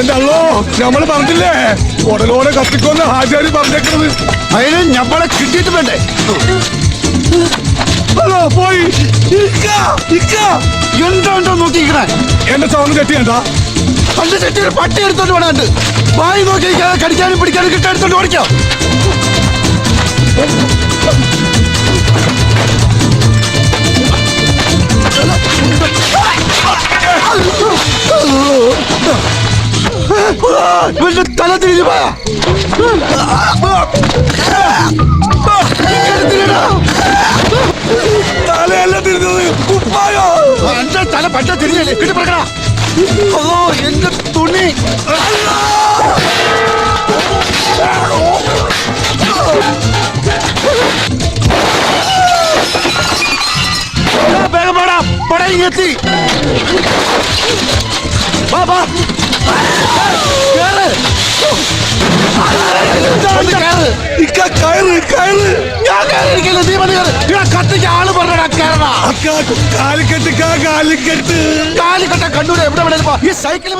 എന്റെ അല്ലോ നമ്മള് പറഞ്ഞില്ലേ ഉടലോടെ കത്തിക്കൊന്ന് ഹാജാരി പറഞ്ഞേക്കുന്നത്. അതിന് ഞമ്മളെ കിട്ടിയിട്ട് വേണ്ടേ? ഹലോ പോയി എന്താ നോക്കിക്കണേ? എന്റെ സൗണ്ട് ചെട്ടിയണ്ടാ പണ്ട് ചെട്ടിയിൽ പട്ടി എടുത്തോണ്ട് വേണുണ്ട്. വായി നോക്കി കടിക്കാനും പിടിക്കാനും കിട്ടെടുത്തോണ്ട് ഓടിക്കാം. തല തിരിഞ്ഞു പോയാ തലയല്ല തിരിഞ്ഞത് കുപ്പായോ. എന്റെ തല പറ്റ തിരിഞ്ഞല്ലേ കിട്ടി പറക്കണ. അതോ എന്റെ തുണി. വേഗം പാടാ പടയെത്തി. കത്തിക്ക് ആള് പറഞ്ഞ കാലിക്കെട്ട് കാലിക്കട്ട കണ്ണൂര് എവിടെ ഈ സൈക്കിൾ